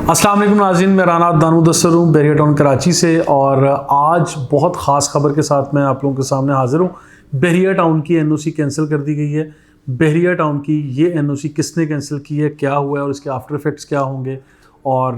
अस्सलाम वालेकुम नाज़रीन, मैं राना दानू दस्तर हूँ बैरिया टाउन कराची से। और आज बहुत ख़ास खबर के साथ मैं आप लोगों के सामने हाज़िर हूँ। बैरिया टाउन की एनओसी कैंसिल कर दी गई है। बैरिया टाउन की ये एनओसी किसने कैंसिल की है, क्या हुआ है और इसके आफ्टर इफ़ेक्ट्स क्या होंगे और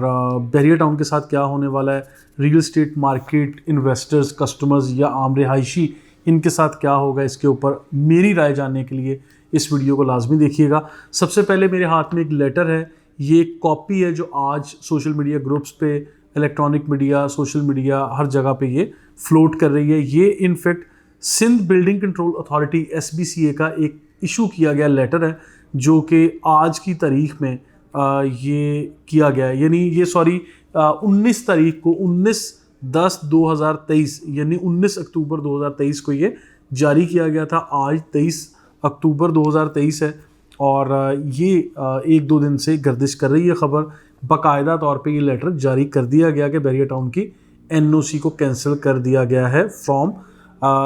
बैरिया टाउन के साथ क्या होने वाला है, real estate market, investors, customers या आम रिहायशी, इनके साथ क्या होगा, इसके ऊपर मेरी राय जानने के लिए इस वीडियो को लाजमी देखिएगा। सबसे पहले मेरे हाथ में एक लेटर है, ये एक कॉपी है जो आज सोशल मीडिया ग्रुप्स पे, इलेक्ट्रॉनिक मीडिया, सोशल मीडिया, हर जगह पे ये फ्लोट कर रही है। ये in fact Sindh building control authority SBCA का एक इशू किया गया लेटर है जो कि आज की तारीख में ये किया गया है, यानी ये 19 तारीख को 19/10/2023 यानी 19 अक्टूबर 2023 को ये जारी किया गया था। आज 23 अक्टूबर 2023 है और ये 1-2 दिन से गर्दिश कर रही है खबर। बाकायदा तौर पे ये लेटर जारी कर दिया गया कि बैरिया टाउन की NOC को कैंसिल कर दिया गया है from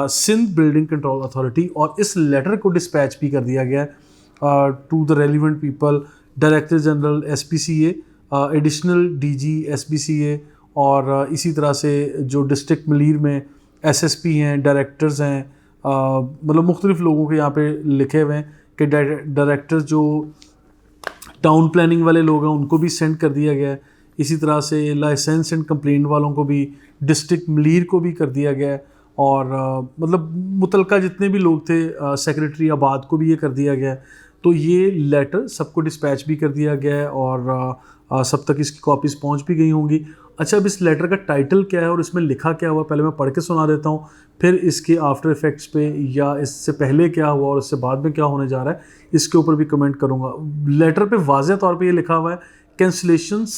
Sindh building control authority, और इस लेटर को डिस्पैच भी कर दिया गया है to the relevant people, director general SBCA, additional DG SBCA, और इसी तरह से जो डिस्ट्रिक्ट मलीर में SSP हैं, डायरेक्टर्स हैं, मतलब मुख्तलिफ लोगों के यहाँ पे लिखे हुए हैं कि डायरेक्टर्स जो टाउन प्लानिंग वाले लोग हैं उनको भी सेंड कर दिया गया है। इसी तरह से लाइसेंस एंड कंप्लेंट वालों को भी, डिस्ट्रिक्ट मलीर को भी कर दिया गया है, और मतलब मुतलका जितने भी लोग थे, सेक्रेटरी आबाद को भी ये कर दिया गया है। तो ये लेटर सबको डिस्पैच भी कर दिया गया है और सब तक इसकी कॉपीज़ पहुंच भी गई होंगी। अच्छा, अब इस लेटर का टाइटल क्या है और इसमें लिखा क्या हुआ, पहले मैं पढ़ के सुना देता हूँ, फिर इसके आफ्टर इफ़ेक्ट्स पे या इससे पहले क्या हुआ और इससे बाद में क्या होने जा रहा है इसके ऊपर भी कमेंट करूँगा। लेटर पे वाज़ेह तौर पे ये लिखा हुआ है, cancellation /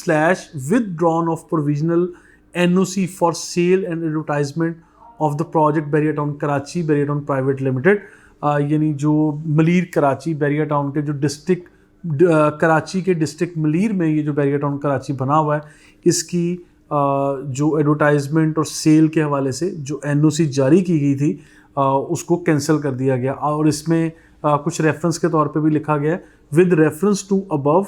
withdrawn of provisional NOC for sale and advertisement of the project Bahria Town Karachi Bahria Town private limited, यानी जो मलीर कराची बैरिया टाउन के जो डिस्ट्रिक्ट कराची के डिस्ट्रिक्ट मलीर में ये जो बैरिया टाउन कराची बना हुआ है, इसकी जो एडवर्टाइजमेंट और सेल के हवाले से जो NOC जारी की गई थी उसको कैंसिल कर दिया गया। और इसमें कुछ रेफरेंस के तौर पे भी लिखा गया है, with reference to above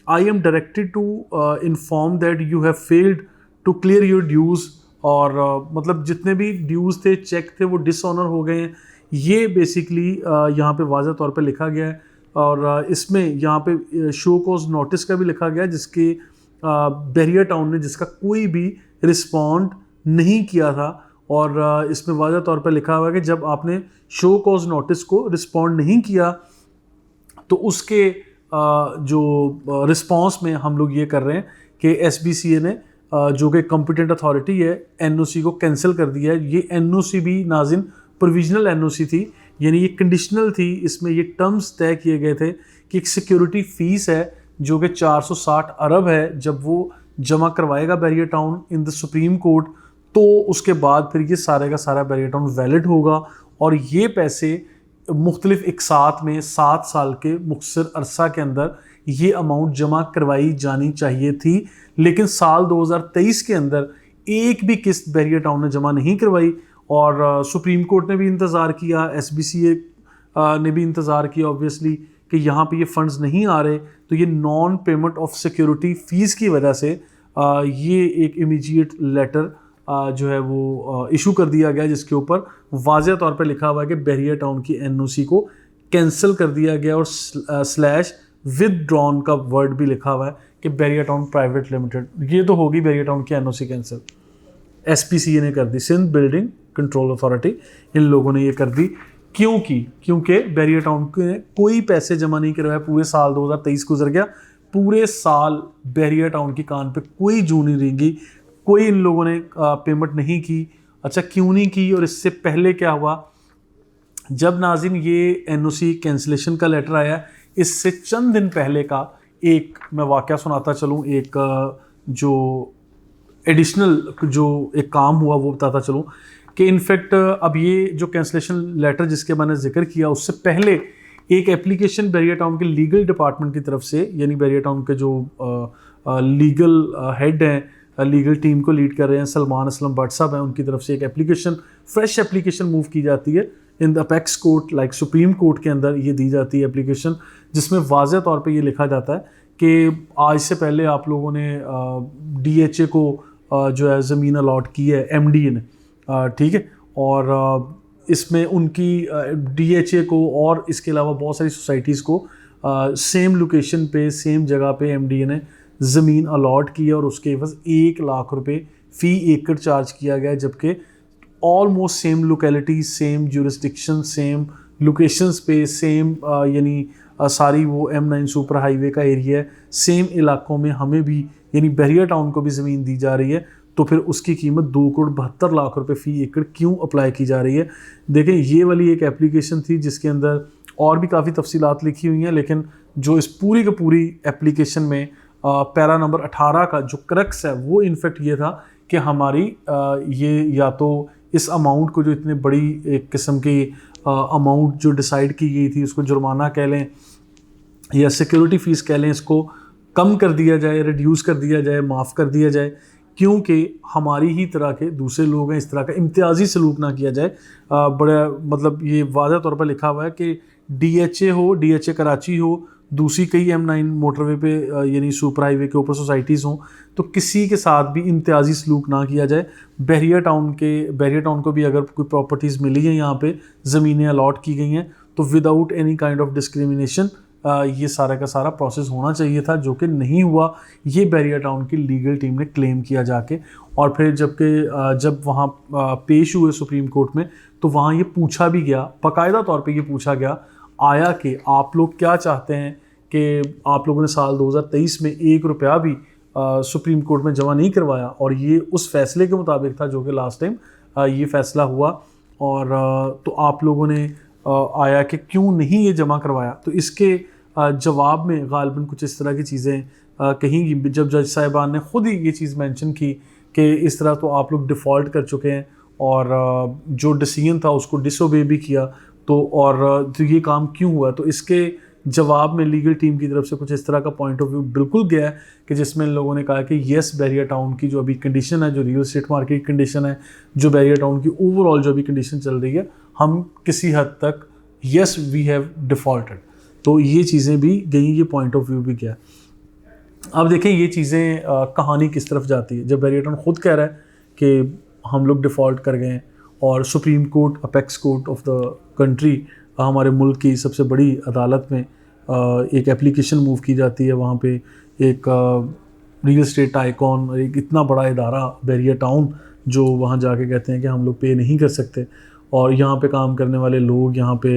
I am directed to inform that you have failed to clear your dues, और मतलब जितने भी ड्यूज़ थे, चेक थे, वो डिसऑनर हो गए हैं। ये बेसिकली यहाँ पे वाज़ेह तौर पे लिखा गया है। और इसमें यहाँ पे शो कॉज नोटिस का भी लिखा गया है जिसके बैरिया टाउन ने जिसका कोई भी रिस्पॉन्ड नहीं किया था, और इसमें वाज़ेह तौर पर लिखा हुआ है कि जब आपने शो कॉज नोटिस को रिस्पॉन्ड नहीं किया तो उसके जो रिस्पॉन्स में हम लोग ये कर रहे हैं कि SBCA ने जो कि कॉम्पिटेंट अथॉरिटी है NOC को कैंसिल कर दिया है। ये NOC भी नाज़िन प्रोविजनल NOC थी, यानी ये कंडीशनल थी। इसमें ये टर्म्स तय किए गए थे कि एक सिक्योरिटी फ़ीस है जो कि 460 अरब है, जब वो जमा करवाएगा Bahria Town in the supreme court तो उसके बाद फिर ये सारे का सारा बैरिया टाउन वैलिड होगा, और ये पैसे मुख्तलिफ इकसात में 7 साल के मुख्तर अरसा के अंदर ये अमाउंट जमा करवाई जानी चाहिए थी। लेकिन साल 2023 के अंदर एक भी किस्त बैरिया टाउन ने जमा नहीं करवाई, और सुप्रीम कोर्ट ने भी इंतज़ार किया, SBCA ने भी इंतज़ार किया ऑब्वियसली कि यहाँ पे ये फ़ंड्स नहीं आ रहे। तो ये non payment of security fees की वजह से ये एक इमीडिएट लेटर जो है वो इशू कर दिया गया, जिसके ऊपर वाज़ेह तौर पे लिखा हुआ है कि बैरिया टाउन की NOC को कैंसिल कर दिया गया, और / विदड्रॉन का वर्ड भी लिखा हुआ है कि बैरिया टाउन प्राइवेट लिमिटेड। ये तो होगी बैरिया टाउन की NOC कैंसिल, SBCA ने कर दी, सिंध बिल्डिंग कंट्रोल अथॉरिटी, इन लोगों ने ये कर दी। क्योंकि बैरिया टाउन के कोई पैसे जमा नहीं करवाए। पूरे साल 2023 गुजर गया, पूरे साल बैरिया टाउन की कान पे कोई जू नहीं रेंगी, कोई इन लोगों ने पेमेंट नहीं की। अच्छा, क्यों नहीं की? और इससे पहले क्या हुआ, जब नाज़रीन ये NOC कैंसिलेशन का लेटर आया, इससे चंद दिन पहले का एक मैं वाक़या सुनाता चलूँ, एक जो एडिशनल जो एक काम हुआ वो बताता चलूँ कि इनफैक्ट अब ये जो कैंसिलेशन लेटर जिसके मैंने जिक्र किया, उससे पहले एक एप्लीकेशन बैरिया टाउन के लीगल डिपार्टमेंट की तरफ से, यानी बैरिया टाउन के जो लीगल हेड हैं, लीगल टीम को लीड कर रहे हैं, सलमान असलम भट्ट साहब हैं, उनकी तरफ से एक एप्लीकेशन, फ्रेश एप्लीकेशन मूव की जाती है in the apex court, like supreme court के अंदर ये दी जाती है एप्लीकेशन, जिसमें वाज़ेह तौर पे ये लिखा जाता है कि आज से पहले आप लोगों ने DHA को जो है ज़मीन अलॉट की है MDA ने, ठीक है, और इसमें उनकी DHA को और इसके अलावा बहुत सारी सोसाइटीज़ को सेम लोकेशन पे सेम जगह पे MDA ने ज़मीन अलॉट की है और उसके बस 1 लाख रुपए फ़ी एकड़ चार्ज किया गया है, जबकि almost same locality, same jurisdiction, same locations पे सेम यानी सारी वो M9 सुपर हाईवे का एरिया है, सेम इलाकों में हमें भी यानी बहरिया टाउन को भी ज़मीन दी जा रही है, तो फिर उसकी कीमत 2,72,00,000 रुपए फ़ी एकड़ क्यों अप्लाई की जा रही है। देखें, ये वाली एक एप्लीकेशन थी जिसके अंदर और भी काफ़ी तफसीलात लिखी हुई हैं, लेकिन जो इस पूरी की पूरी एप्लीकेशन में पैरा नंबर 18 का जो क्रक्स है वो इनफैक्ट ये था कि हमारी ये या तो इस अमाउंट को, जो इतनी बड़ी एक किस्म की अमाउंट जो डिसाइड की गई थी, उसको जुर्माना कह लें या सिक्योरिटी फ़ीस कह लें, इसको कम कर दिया जाए, रिड्यूस कर दिया जाए, माफ़ कर दिया जाए, क्योंकि हमारी ही तरह के दूसरे लोग हैं, इस तरह का इम्तियाजी सलूक ना किया जाए। बड़ा मतलब ये वाज़ह तौर पर लिखा हुआ है कि DHA हो, DHA कराची हो, दूसरी कई M9 मोटरवे पे यानी सुपर हाईवे के ऊपर सोसाइटीज़ हों, तो किसी के साथ भी इम्तियाजी सलूक ना किया जाए। बहरिया टाउन को भी अगर कोई प्रॉपर्टीज़ मिली हैं, यहाँ पे ज़मीनें अलॉट की गई हैं, तो without any kind of discrimination ये सारा का सारा प्रोसेस होना चाहिए था, जो कि नहीं हुआ। ये बहरिया टाउन की लीगल टीम ने क्लेम किया जाके, और फिर जब वहाँ पेश हुए सुप्रीम कोर्ट में, तो वहाँ ये पूछा भी गया, बाकायदा तौर पे ये पूछा गया आया कि आप लोग क्या चाहते हैं कि आप लोगों ने साल 2023 में 1 रुपया भी सुप्रीम कोर्ट में जमा नहीं करवाया, और ये उस फैसले के मुताबिक था जो कि लास्ट टाइम ये फ़ैसला हुआ, और तो आप लोगों ने आया कि क्यों नहीं ये जमा करवाया। तो इसके जवाब में गालिबन कुछ इस तरह की चीज़ें कहीं, जब जज साहिबान ने ख़ुद ही ये चीज़ मेंशन की कि इस तरह तो आप लोग डिफ़ॉल्ट कर चुके हैं, और जो डिसीजन था उसको डिसोबे भी किया, तो ये काम क्यों हुआ। तो इसके जवाब में लीगल टीम की तरफ से कुछ इस तरह का पॉइंट ऑफ व्यू बिल्कुल गया है कि जिसमें लोगों ने कहा कि येस, बहरिया टाउन की जो अभी कंडीशन है, जो रियल एस्टेट मार्केट की कंडीशन है, जो बहरिया टाउन की ओवरऑल जो अभी कंडीशन चल रही है, हम किसी हद तक येस वी हैव डिफ़ॉल्टेड। तो ये चीज़ें भी गई, ये पॉइंट ऑफ व्यू भी गया। अब देखें ये चीज़ें कहानी किस तरफ जाती है, जब बहरिया टाउन खुद कह रहा है कि हम लोग डिफ़ॉल्ट कर गए हैं, और supreme court, apex court of the country, हमारे मुल्क की सबसे बड़ी अदालत में एक एप्लीकेशन मूव की जाती है। वहाँ पे एक रियल एस्टेट आइकॉन, एक इतना बड़ा इदारा बहरिया टाउन, जो वहाँ जाके कहते हैं कि हम लोग पे नहीं कर सकते, और यहाँ पे काम करने वाले लोग, यहाँ पे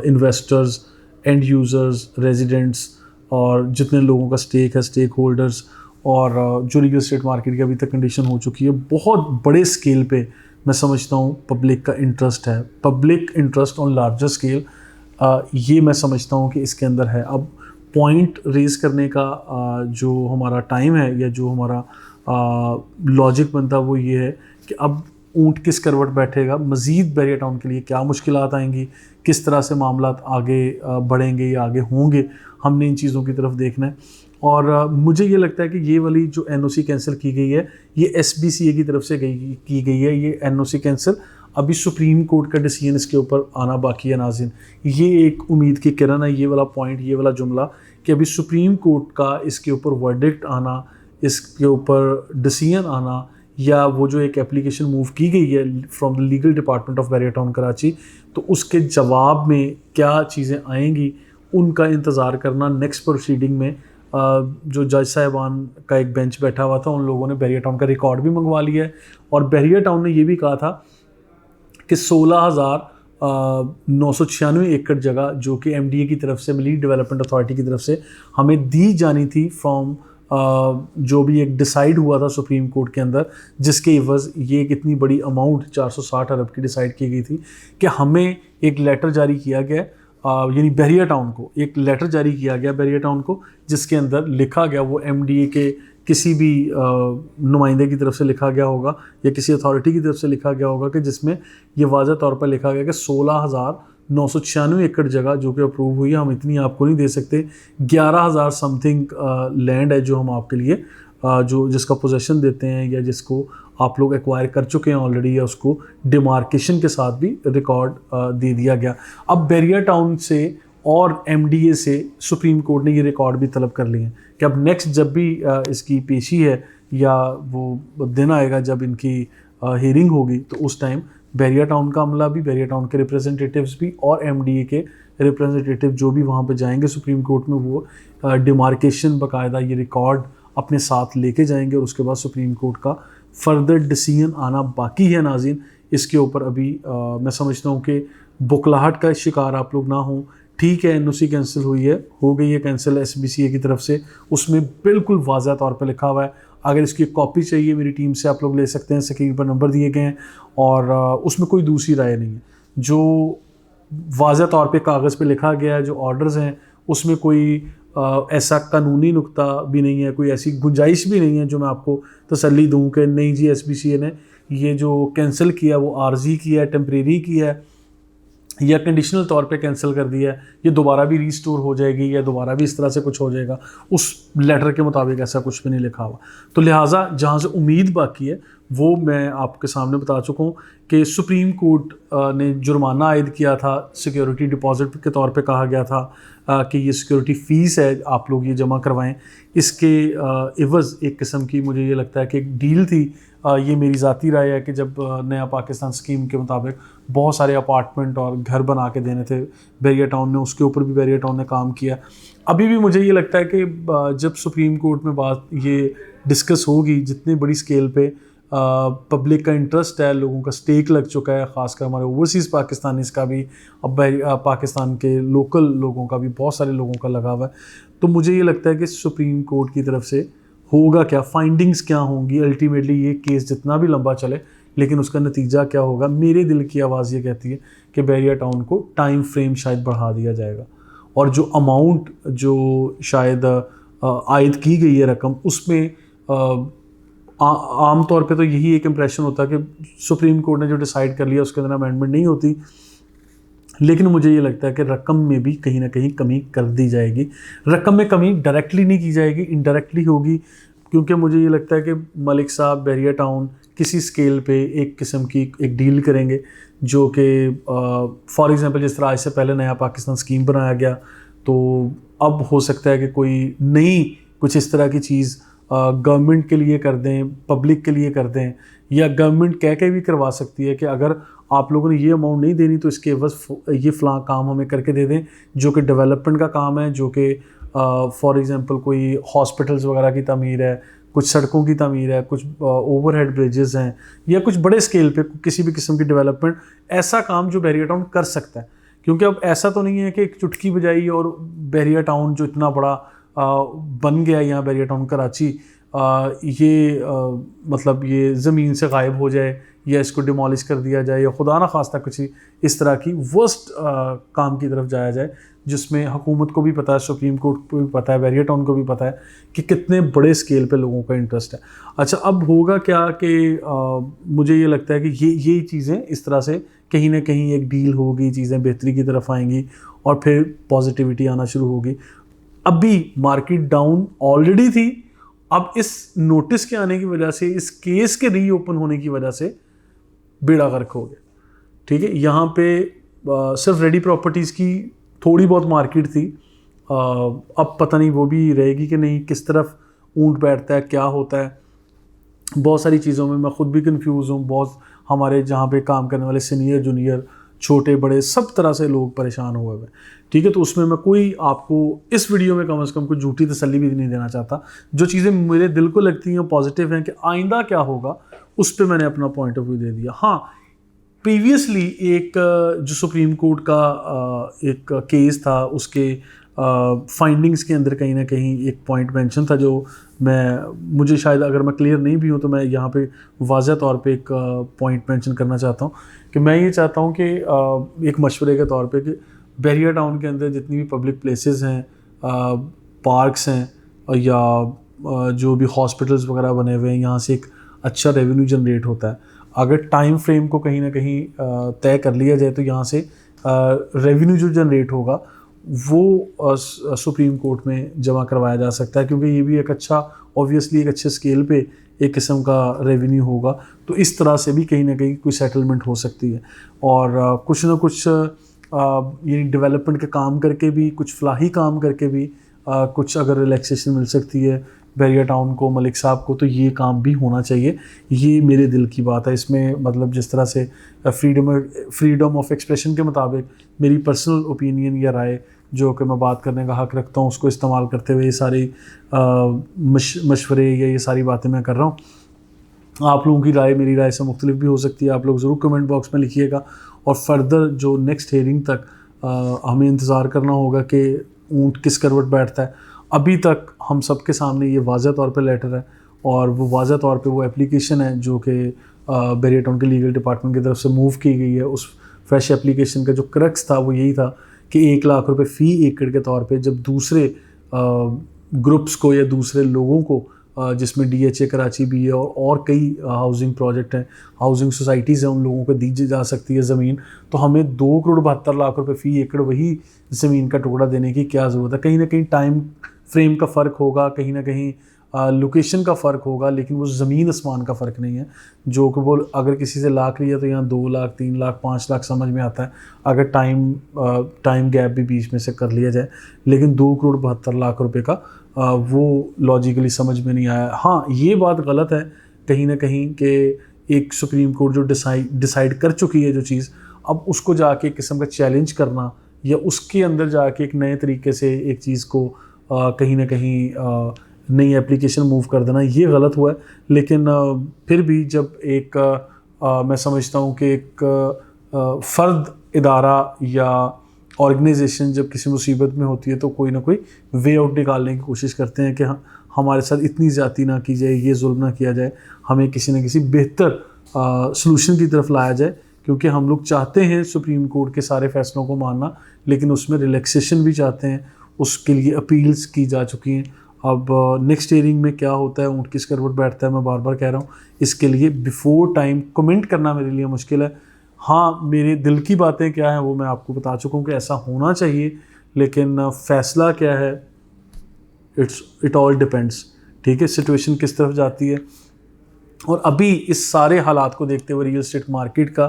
इन्वेस्टर्स, एंड यूज़र्स, रेजिडेंट्स, और जितने लोगों का स्टेक है, स्टेक होल्डर्स, और जो रियल एस्टेट मार्केट की अभी तक कंडीशन हो चुकी है, बहुत बड़े स्केल पे मैं समझता हूँ पब्लिक का इंटरेस्ट है, public interest on larger scale, ये मैं समझता हूँ कि इसके अंदर है। अब पॉइंट रेज करने का जो हमारा टाइम है, या जो हमारा लॉजिक बनता है, वो ये है कि अब ऊँट किस करवट बैठेगा, मज़ीद बहरिया टाउन के लिए क्या मुश्किलात आएंगी, किस तरह से मामला आगे बढ़ेंगे या आगे होंगे, हमने इन चीज़ों की तरफ देखना है। और मुझे ये लगता है कि ये वाली जो NOC कैंसिल की गई है, ये SBCA की तरफ से की गई है। ये NOC कैंसिल, अभी सुप्रीम कोर्ट का डिसीजन इसके ऊपर आना बाकी है नाज़रीन। ये एक उम्मीद की किरण है, ये वाला पॉइंट, ये वाला जुमला, कि अभी सुप्रीम कोर्ट का इसके ऊपर वर्डिक्ट आना, इसके ऊपर डिसीजन आना, या वो जो एक एप्लीकेशन मूव की गई है from the legal department of Bahria town Karachi, तो उसके जवाब में क्या चीज़ें आएंगी, उनका इंतज़ार करना। नेक्स्ट प्रोसीडिंग में जो जज साहिबान का एक बेंच बैठा हुआ था, उन लोगों ने बहरिया टाउन का रिकॉर्ड भी मंगवा लिया है, और बहरिया टाउन ने ये भी कहा था कि 16,996 एकड़ जगह जो कि MDA की तरफ से, मलीक डेवलपमेंट अथॉरिटी की तरफ से हमें दी जानी थी फ्रॉम जो भी एक डिसाइड हुआ था सुप्रीम कोर्ट के अंदर, जिसके इवज़ ये एक इतनी बड़ी अमाउंट 460 अरब की डिसाइड की गई थी, कि हमें एक लेटर जारी किया गया, यानी बहरिया टाउन को एक लेटर जारी किया गया, बहरिया टाउन को, जिसके अंदर लिखा गया, वो MDA के किसी भी नुमाइंदे की तरफ से लिखा गया होगा, या किसी अथॉरिटी की तरफ से लिखा गया होगा, कि जिसमें ये वाज़ह तौर पर लिखा गया कि 16,996 एकड़ जगह जो कि अप्रूव हुई है, हम इतनी आपको नहीं दे सकते। 11,000 समथिंग लैंड है जो हम आपके लिए जो जिसका पोजेसन देते हैं, या जिसको आप लोग एक्वायर कर चुके हैं ऑलरेडी, या उसको डिमार्केशन के साथ भी रिकॉर्ड दे दिया गया। अब बहरिया टाउन से और एमडीए से सुप्रीम कोर्ट ने ये रिकॉर्ड भी तलब कर लिए हैं कि अब नेक्स्ट जब भी इसकी पेशी है या वो दिन आएगा जब इनकी हियरिंग होगी, तो उस टाइम बैरिया टाउन का अमला भी, बैरिया टाउन के रिप्रेजेंटेटिव्स भी और एमडीए के रिप्रेजेंटेटिव जो भी वहाँ पे जाएंगे सुप्रीम कोर्ट में, वो डिमार्केशन बाकायदा ये रिकॉर्ड अपने साथ लेके जाएंगे और उसके बाद सुप्रीम कोर्ट का फर्दर डिसीजन आना बाकी है। नाज़रीन, इसके ऊपर अभी मैं समझता हूँ कि बुकलाहट का शिकार आप लोग ना हों। ठीक है, एनओसी कैंसिल हुई है, हो गई है कैंसिल एसबीसीए की तरफ से, उसमें बिल्कुल वाज़ह तौर पे लिखा हुआ है। अगर इसकी कॉपी चाहिए मेरी टीम से आप लोग ले सकते हैं, स्क्रीन पर नंबर दिए गए हैं और उसमें कोई दूसरी राय नहीं है। जो वाज़ह तौर पे कागज़ पे लिखा गया है, जो ऑर्डर्स हैं, उसमें कोई ऐसा कानूनी नुक्ता भी नहीं है, कोई ऐसी गुंजाइश भी नहीं है जो मैं आपको तसल्ली दूं कि नहीं जी एसबीसीए ने ये जो कैंसिल किया वो आर्जी किया है, टेम्परेरी किया है या कंडीशनल तौर पे कैंसिल कर दिया है, ये दोबारा भी रीस्टोर हो जाएगी या दोबारा भी इस तरह से कुछ हो जाएगा। उस लेटर के मुताबिक ऐसा कुछ भी नहीं लिखा हुआ। तो लिहाजा जहाँ से उम्मीद बाकी है वो मैं आपके सामने बता चुका हूँ कि सुप्रीम कोर्ट ने जुर्माना आयद किया था, सिक्योरिटी डिपॉजिट के तौर पे कहा गया था कि ये सिक्योरिटी फ़ीस है, आप लोग ये जमा करवाएं। इसके इवज़ एक किस्म की मुझे ये लगता है कि एक डील थी। ये मेरी ज़ाती राय है कि जब नया पाकिस्तान स्कीम के मुताबिक बहुत सारे अपार्टमेंट और घर बना के देने थे बैरिया टाउन ने, उसके ऊपर भी बैरिया टाउन ने काम किया। अभी भी मुझे ये लगता है कि जब सुप्रीम कोर्ट में बात ये डिस्कस होगी, जितनी बड़ी स्केल पे पब्लिक का इंटरेस्ट है, लोगों का स्टेक लग चुका है, ख़ासकर हमारे ओवरसीज़ पाकिस्तानीज़ का भी, अब पाकिस्तान के लोकल लोगों का भी, बहुत सारे लोगों का लगा हुआ है। तो मुझे ये लगता है कि सुप्रीम कोर्ट की तरफ से होगा क्या, फाइंडिंग्स क्या होंगी, अल्टीमेटली ये केस जितना भी लंबा चले लेकिन उसका नतीजा क्या होगा। मेरे दिल की आवाज़ ये कहती है कि बैरिया टाउन को टाइम फ्रेम शायद बढ़ा दिया जाएगा और जो अमाउंट जो शायद आयद की गई है रकम, उसमें आम तौर पे तो यही एक इम्प्रेशन होता है कि सुप्रीम कोर्ट ने जो डिसाइड कर लिया उसके अंदर अमेंडमेंट नहीं होती, लेकिन मुझे ये लगता है कि रकम में भी कहीं ना कहीं कमी कर दी जाएगी। रकम में कमी डायरेक्टली नहीं की जाएगी, इनडायरेक्टली होगी, क्योंकि मुझे ये लगता है कि मलिक साहब बैरिया टाउन किसी स्केल पे एक किस्म की एक डील करेंगे जो कि फॉर एग्जांपल जिस तरह आज से पहले नया पाकिस्तान स्कीम बनाया गया, तो अब हो सकता है कि कोई नई कुछ इस तरह की चीज़ गवर्नमेंट के लिए कर दें, पब्लिक के लिए कर दें, या गवर्नमेंट कह के भी करवा सकती है कि अगर आप लोगों ने ये अमाउंट नहीं देनी तो इसके एवज ये फ़लाँ काम हमें करके दे दें, जो कि डेवलपमेंट का काम है, जो कि फॉर एग्जांपल कोई हॉस्पिटल्स वगैरह की तमीर है, कुछ सड़कों की तमीर है, कुछ ओवरहेड ब्रिजेस हैं, या कुछ बड़े स्केल पे किसी भी किस्म की डेवलपमेंट, ऐसा काम जो बैरिया टाउन कर सकता है। क्योंकि अब ऐसा तो नहीं है कि एक चुटकी बजाई और बैरिया टाउन जो इतना बड़ा बन गया यहाँ बैरिया टाउन कराची, ये मतलब ये ज़मीन से गायब हो जाए या इसको डिमोलिश कर दिया जाए या खुदा ना खास्ता कुछ इस तरह की वर्स्ट काम की तरफ जाया जाए, जिसमें हुकूमत को भी पता है, सुप्रीम कोर्ट को भी पता है, बैरिया टाउन को भी पता है कि कितने बड़े स्केल पे लोगों का इंटरेस्ट है। अच्छा, अब होगा क्या कि मुझे ये लगता है कि ये चीज़ें इस तरह से कहीं ना कहीं एक डील होगी, चीज़ें बेहतरी की तरफ आएंगी और फिर पॉजिटिविटी आना शुरू होगी। अभी मार्केट डाउन ऑलरेडी थी, अब इस नोटिस के आने की वजह से, इस केस के रीओपन होने की वजह से बेड़ा गर्क हो गया। ठीक है, यहाँ पे सिर्फ रेडी प्रॉपर्टीज़ की थोड़ी बहुत मार्केट थी, अब पता नहीं वो भी रहेगी कि नहीं, किस तरफ ऊंट बैठता है, क्या होता है। बहुत सारी चीज़ों में मैं ख़ुद भी कंफ्यूज हूँ, बहुत हमारे जहाँ पे काम करने वाले सीनियर जूनियर छोटे बड़े सब तरह से लोग परेशान हुए हुए। ठीक है, तो उसमें मैं कोई आपको इस वीडियो में कम से कम कोई झूठी तसल्ली भी नहीं देना चाहता। जो चीज़ें मेरे दिल को लगती हैं पॉजिटिव हैं कि आइंदा क्या होगा, उस पर मैंने अपना पॉइंट ऑफ व्यू दे दिया। हाँ, प्रीवियसली एक जो सुप्रीम कोर्ट का एक केस था, उसके फाइंडिंग्स के अंदर कहीं ना कहीं एक पॉइंट मेंशन था जो मुझे शायद अगर मैं क्लियर नहीं भी हूँ तो मैं यहाँ पे वाज़ह तौर पे एक पॉइंट मेंशन करना चाहता हूँ कि मैं ये चाहता हूँ कि एक मशवरे के तौर पे कि बैरिया टाउन के अंदर जितनी भी पब्लिक प्लेसेस हैं, पार्क्स हैं या जो भी हॉस्पिटल्स वगैरह बने हुए हैं, यहाँ से एक अच्छा रेवेन्यू जनरेट होता है। अगर टाइम फ्रेम को कहीं ना कहीं तय कर लिया जाए तो यहाँ से रेवेन्यू जो जनरेट होगा वो सुप्रीम कोर्ट में जमा करवाया जा सकता है, क्योंकि ये भी एक अच्छा, ऑब्वियसली एक अच्छे स्केल पे एक किस्म का रेवेन्यू होगा। तो इस तरह से भी कहीं ना कहीं कोई सेटलमेंट हो सकती है और कुछ ना कुछ ये डेवलपमेंट के काम करके भी, कुछ फलाही काम करके भी कुछ अगर रिलैक्सेशन मिल सकती है बैरिया टाउन को, मलिक साहब को, तो ये काम भी होना चाहिए। ये मेरे दिल की बात है। इसमें मतलब जिस तरह से फ्रीडम ऑफ एक्सप्रेशन के मुताबिक मेरी पर्सनल ओपिनियन या राय जो कि मैं बात करने का हक़ रखता हूँ, उसको इस्तेमाल करते हुए ये सारी मशवरे या ये सारी बातें मैं कर रहा हूँ। आप लोगों की राय मेरी राय से मुख्तलिफ भी हो सकती है। आप लोग ज़रूर कमेंट बॉक्स में लिखिएगा। और फर्दर जो नेक्स्ट हेयरिंग तक हमें इंतज़ार करना होगा कि ऊँट किस करवट बैठता है। अभी तक हम सब के सामने ये वाज़ह तौर पे लेटर है, और वो वाज़ह तौर पे वो एप्लीकेशन है जो कि बैरिया टाउन के लीगल डिपार्टमेंट की तरफ से मूव की गई है। उस फ्रेश एप्लीकेशन का जो क्रक्स था वो यही था कि 1 लाख रुपए फ़ी एकड़ के तौर पे जब दूसरे ग्रुप्स को या दूसरे लोगों को, जिसमें DHA कराची भी है और कई हाउसिंग प्रोजेक्ट हैं, हाउसिंग सोसाइटीज़ हैं, उन लोगों को दी जा सकती है ज़मीन, तो हमें 2,72,00,000 रुपए फ़ी एकड़ वही ज़मीन का टुकड़ा देने की क्या ज़रूरत है। कहीं ना कहीं टाइम फ्रेम का फ़र्क होगा, कहीं ना कहीं लोकेशन का फ़र्क होगा, लेकिन वो ज़मीन आसमान का फ़र्क नहीं है। जो कि वो अगर किसी से लाख लिया तो यहाँ 2 लाख, 3 लाख, 5 लाख समझ में आता है अगर टाइम गैप भी बीच में से कर लिया जाए। लेकिन 2,72,00,000 रुपये का वो लॉजिकली समझ में नहीं आया। हाँ, ये बात गलत है कहीं ना कहीं कि एक सुप्रीम कोर्ट जो डिसाइड कर चुकी है जो चीज़, अब उसको जाके एक किस्म का चैलेंज करना या उसके अंदर जाके एक नए तरीके से एक चीज़ को कहीं ना कहीं नई एप्लीकेशन मूव कर देना, ये गलत हुआ है। लेकिन फिर भी जब एक मैं समझता हूँ कि एक फ़र्द, इदारा या ऑर्गेनाइजेशन जब किसी मुसीबत में होती है तो कोई ना कोई वे आउट निकालने की कोशिश करते हैं कि हमारे साथ इतनी ज़्यादती ना की जाए, ये जुल्म ना किया जाए, हमें किसी न किसी बेहतर सलूशन की तरफ लाया जाए। क्योंकि हम लोग चाहते हैं सुप्रीम कोर्ट के सारे फैसलों को मानना, लेकिन उसमें रिलैक्सेशन भी चाहते हैं, उसके लिए अपील्स की जा चुकी हैं। अब नेक्स्ट हियरिंग में क्या होता है, ऊँट किस करवट बैठता है, मैं बार बार कह रहा हूँ, इसके लिए बिफोर टाइम कमेंट करना मेरे लिए मुश्किल है। हाँ, मेरे दिल की बातें क्या हैं वो मैं आपको बता चुका हूँ कि ऐसा होना चाहिए, लेकिन फ़ैसला क्या है, इट ऑल डिपेंड्स। ठीक है, सिचुएशन किस तरफ जाती है। और अभी इस सारे हालात को देखते हुए रियल एस्टेट मार्केट का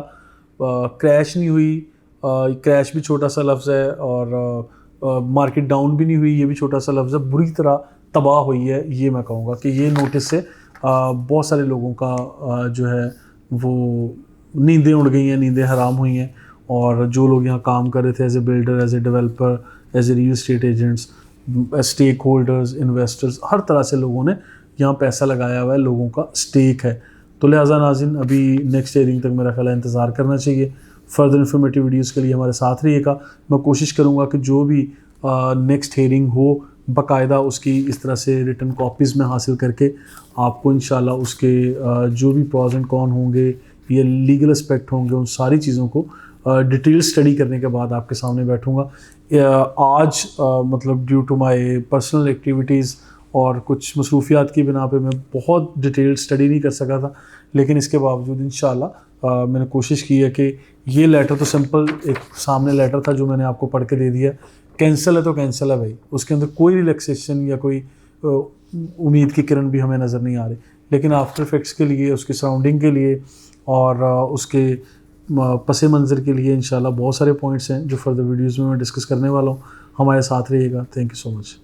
क्रैश नहीं हुई, क्रैश भी छोटा सा लफ्ज़ है, और मार्केट डाउन भी नहीं हुई, ये भी छोटा सा लफ्ज़ है, बुरी तरह तबाह हुई है। ये मैं कहूँगा कि ये नोटिस से बहुत सारे लोगों का जो है वो नींदें उड़ गई हैं, नींदें हराम हुई हैं। और जो लोग यहाँ काम कर रहे थे as a builder, as a developer, as a real estate agents, stakeholders, investors, हर तरह से लोगों ने यहाँ पैसा लगाया हुआ है, लोगों का स्टेक है। तो लिहाजा नाज़रीन, अभी नेक्स्ट हियरिंग तक मेरा ख्याल है इंतज़ार करना चाहिए। फर्दर इन्फॉर्मेटिव वीडियोज़ के लिए हमारे साथ रहिएगा। मैं कोशिश करूँगा कि जो भी नेक्स्ट हियरिंग हो बाकायदा उसकी इस तरह से रिटन कॉपीज़ में हासिल करके आपको इंशाल्लाह उसके जो भी प्रॉज एंड कॉन होंगे या लीगल एस्पेक्ट होंगे, उन सारी चीज़ों को डिटेल स्टडी करने के बाद आपके सामने बैठूँगा। आज मतलब due to my personal activities और कुछ मसरूफियात की बिना पे मैं बहुत डिटेल स्टडी नहीं कर सका था, लेकिन इसके बावजूद इंशाल्लाह मैंने कोशिश की है कि ये लेटर तो सिंपल एक सामने लेटर था जो मैंने आपको पढ़ के दे दिया। कैंसिल है तो कैंसिल है भाई, उसके अंदर कोई रिलैक्सेशन या कोई उम्मीद की किरण भी हमें नज़र नहीं आ रही। लेकिन आफ्टर इफेक्ट्स के लिए, उसकी सराउंडिंग के लिए और उसके पसे मंज़र के लिए इंशाल्लाह बहुत सारे पॉइंट्स हैं जो फर्दर वीडियोज़ में मैं डिस्कस करने वाला हूँ। हमारे साथ रहिएगा। Thank you so much.